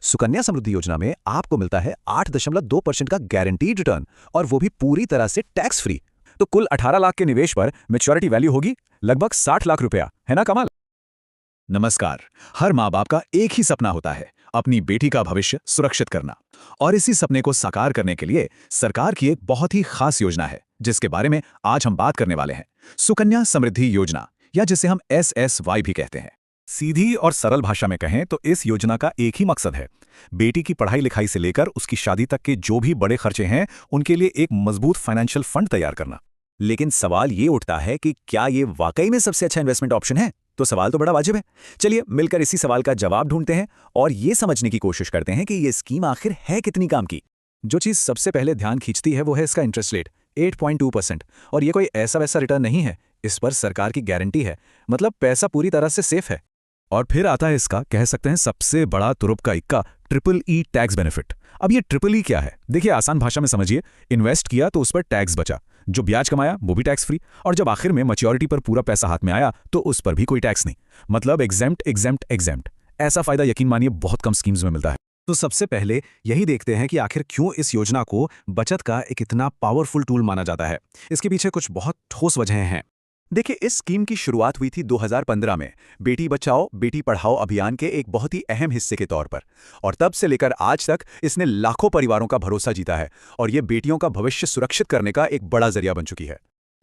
सुकन्या समृद्धि योजना में आपको मिलता है 8.2% का गारंटीड रिटर्न, और वो भी पूरी तरह से टैक्स फ्री। तो कुल 18 लाख के निवेश पर मैच्योरिटी वैल्यू होगी लगभग 60 लाख रुपया। है ना कमाल? नमस्कार। हर माँ बाप का एक ही सपना होता है, अपनी बेटी का भविष्य सुरक्षित करना। और इसी सपने को साकार करने के लिए सरकार की एक बहुत ही खास योजना है, जिसके बारे में आज हम बात करने वाले हैं। सुकन्या समृद्धि योजना, या जिसे हम SSY भी कहते हैं। सीधी और सरल भाषा में कहें तो इस योजना का एक ही मकसद है, बेटी की पढ़ाई लिखाई से लेकर उसकी शादी तक के जो भी बड़े खर्चे हैं उनके लिए एक मजबूत फाइनेंशियल फंड तैयार करना। लेकिन सवाल ये उठता है कि क्या ये वाकई में सबसे अच्छा इन्वेस्टमेंट ऑप्शन है? तो सवाल तो बड़ा वाजिब है। चलिए मिलकर इसी सवाल का जवाब ढूंढते हैं और ये समझने की कोशिश करते हैं कि ये स्कीम आखिर है कितनी काम की। जो चीज़ सबसे पहले ध्यान खींचती है वो है इसका इंटरेस्ट रेट 8.2%। और ये कोई ऐसा वैसा रिटर्न नहीं है, इस पर सरकार की गारंटी है, मतलब पैसा पूरी तरह से सेफ है। और फिर आता है इसका, कह सकते हैं, सबसे बड़ा तुरुप का इक्का, EEE टैक्स बेनिफिट। अब ये EEE क्या है? देखिए, आसान भाषा में समझिए, इन्वेस्ट किया तो उस पर टैक्स बचा, जो ब्याज कमाया वो भी टैक्स फ्री, और जब आखिर में मैच्योरिटी पर पूरा पैसा हाथ में आया तो उस पर भी कोई टैक्स नहीं। मतलब एग्जेम्प्ट एग्जेम्प्ट एग्जेम्प्ट। ऐसा फायदा यकीन मानिए बहुत कम स्कीम्स में मिलता है। तो सबसे पहले यही देखते हैं कि आखिर क्यों इस योजना को बचत का एक इतना पावरफुल टूल माना जाता है। इसके पीछे कुछ बहुत ठोस वजहें हैं। देखिए, इस स्कीम की शुरुआत हुई थी 2015 में बेटी बचाओ बेटी पढ़ाओ अभियान के एक बहुत ही अहम हिस्से के तौर पर, और तब से लेकर आज तक इसने लाखों परिवारों का भरोसा जीता है और ये बेटियों का भविष्य सुरक्षित करने का एक बड़ा जरिया बन चुकी है।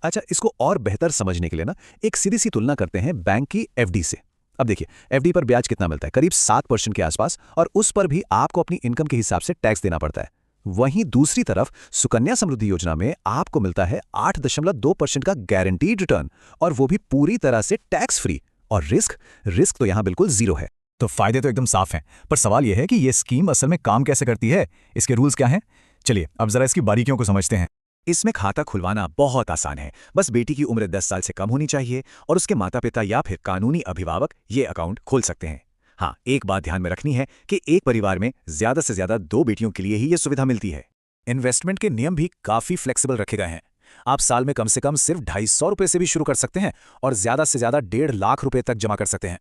अच्छा, इसको और बेहतर समझने के लिए ना एक सीधी सी तुलना करते हैं बैंक की FD से। अब देखिए, FD पर ब्याज कितना मिलता है? करीब 7% के आसपास, और उस पर भी आपको अपनी इनकम के हिसाब से टैक्स देना पड़ता है। वहीं दूसरी तरफ सुकन्या समृद्धि योजना में आपको मिलता है 8.2% का गारंटीड रिटर्न, और वो भी पूरी तरह से टैक्स फ्री। और रिस्क तो यहां बिल्कुल जीरो है। तो फायदे तो एकदम साफ हैं, पर सवाल यह है कि ये स्कीम असल में काम कैसे करती है, इसके रूल्स क्या हैं? चलिए अब जरा इसकी बारीकियों को समझते हैं। इसमें खाता खुलवाना बहुत आसान है। बस बेटी की उम्र 10 साल से कम होनी चाहिए और उसके माता पिता या फिर कानूनी अभिभावक ये अकाउंट खोल सकते हैं। हाँ, एक बात ध्यान में रखनी है कि एक परिवार में ज्यादा से ज्यादा 2 बेटियों के लिए ही ये सुविधा मिलती है। इन्वेस्टमेंट के नियम भी काफी फ्लेक्सिबल रखे गए हैं। आप साल में कम से कम सिर्फ 250 रुपए से भी शुरू कर सकते हैं और ज्यादा से ज्यादा 1.5 लाख रुपए तक जमा कर सकते हैं।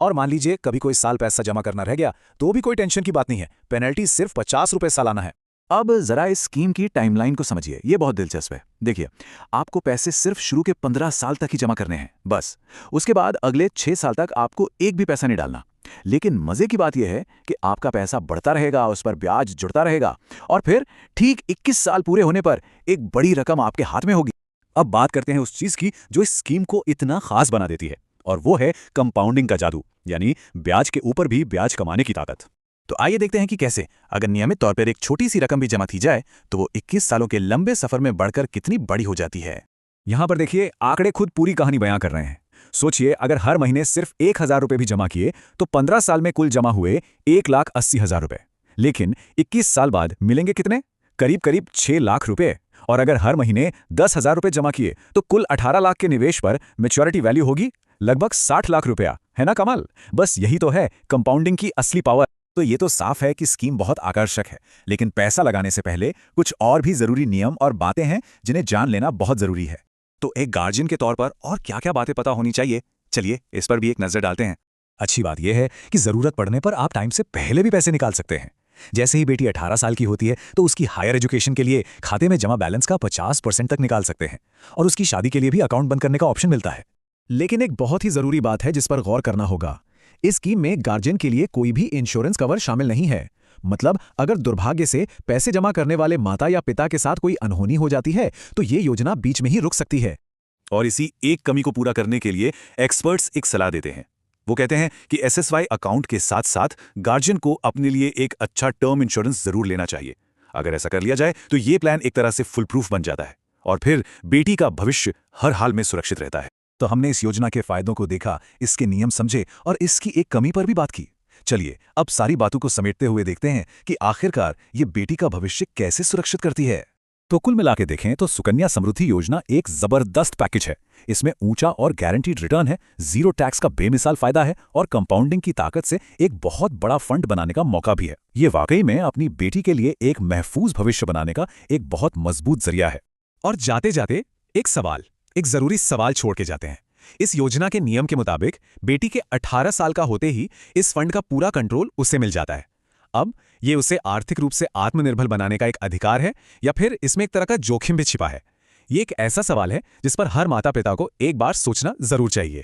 और मान लीजिए कभी कोई साल पैसा जमा करना रह गया तो भी कोई टेंशन की बात नहीं है, पेनल्टी सिर्फ 50 रुपए सालाना है। अब जरा इस स्कीम की टाइमलाइन को समझिए, ये बहुत दिलचस्प है। देखिए, आपको पैसे सिर्फ शुरू के 15 साल तक ही जमा करने हैं, बस। उसके बाद अगले 6 साल तक आपको एक भी पैसा नहीं डालना। लेकिन मजे की बात यह है कि आपका पैसा बढ़ता रहेगा, उस पर ब्याज जुड़ता रहेगा, और फिर ठीक 21 साल पूरे होने पर एक बड़ी रकम आपके हाथ में होगी। अब बात करते हैं उस चीज की जो इस स्कीम को इतना खास बना देती है, और वो है कंपाउंडिंग का जादू, यानी ब्याज के ऊपर भी ब्याज कमाने की ताकत। तो आइए देखते हैं कि कैसे। अगर नियमित तौर पर एक छोटी सी रकम भी जमा की जाए तो वो 21 सालों के लंबे सफर में बढ़कर कितनी बड़ी हो जाती है। यहां पर देखिए, आंकड़े खुद पूरी कहानी बयां कर रहे हैं। सोचिए, अगर हर महीने सिर्फ 1,000 रुपए भी जमा किए तो 15 साल में कुल जमा हुए 1,80,000 रुपए। लेकिन 21 साल बाद मिलेंगे कितने? करीब करीब 6 लाख रुपए। और अगर हर महीने 10,000 रुपए जमा किए तो कुल 18 लाख के निवेश पर मैच्योरिटी वैल्यू होगी लगभग 60 लाख रुपया। है ना कमाल? बस यही तो है कंपाउंडिंग की असली पावर। तो ये तो साफ है कि स्कीम बहुत आकर्षक है, लेकिन पैसा लगाने से पहले कुछ और भी जरूरी नियम और बातें हैं जिन्हें जान लेना बहुत जरूरी है। तो एक गार्जियन के तौर पर और क्या क्या बातें पता होनी चाहिए, चलिए इस पर भी एक नजर डालते हैं। अच्छी बात यह है कि जरूरत पड़ने पर आप टाइम से पहले भी पैसे निकाल सकते हैं। जैसे ही बेटी 18 साल की होती है तो उसकी हायर एजुकेशन के लिए खाते में जमा बैलेंस का 50% तक निकाल सकते हैं, और उसकी शादी के लिए भी अकाउंट बंद करने का ऑप्शन मिलता है। लेकिन एक बहुत ही जरूरी बात है जिस पर गौर करना होगा। इस स्कीम में गार्जियन के लिए कोई भी इंश्योरेंस कवर शामिल नहीं है। मतलब अगर दुर्भाग्य से पैसे जमा करने वाले माता या पिता के साथ कोई अनहोनी हो जाती है तो ये योजना बीच में ही रुक सकती है। और इसी एक कमी को पूरा करने के लिए एक्सपर्ट्स एक सलाह देते हैं। वो कहते हैं कि SSY अकाउंट के साथ साथ गार्जियन को अपने लिए एक अच्छा टर्म इंश्योरेंस जरूर लेना चाहिए। अगर ऐसा कर लिया जाए तो ये प्लान एक तरह से फुल प्रूफ बन जाता है, और फिर बेटी का भविष्य हर हाल में सुरक्षित रहता है। तो हमने इस योजना के फायदों को देखा, इसके नियम समझे और इसकी एक कमी पर भी बात की। चलिए अब सारी बातों को समेटते हुए देखते हैं कि आखिरकार ये बेटी का भविष्य कैसे सुरक्षित करती है। तो कुल मिलाके देखें तो सुकन्या समृद्धि योजना एक जबरदस्त पैकेज है। इसमें ऊंचा और गारंटीड रिटर्न है, जीरो टैक्स का बेमिसाल फायदा है, और कंपाउंडिंग की ताकत से एक बहुत बड़ा फंड बनाने का मौका भी है। ये वाकई में अपनी बेटी के लिए एक महफूज भविष्य बनाने का एक बहुत मजबूत जरिया है। और जाते जाते एक जरूरी सवाल छोड़ के जाते हैं। इस योजना के नियम के मुताबिक बेटी के 18 साल का होते ही इस फंड का पूरा कंट्रोल उसे मिल जाता है। अब ये उसे आर्थिक रूप से आत्मनिर्भर बनाने का एक अधिकार है या फिर इसमें एक तरह का जोखिम भी छिपा है? ये एक ऐसा सवाल है जिस पर हर माता पिता को एक बार सोचना जरूर चाहिए।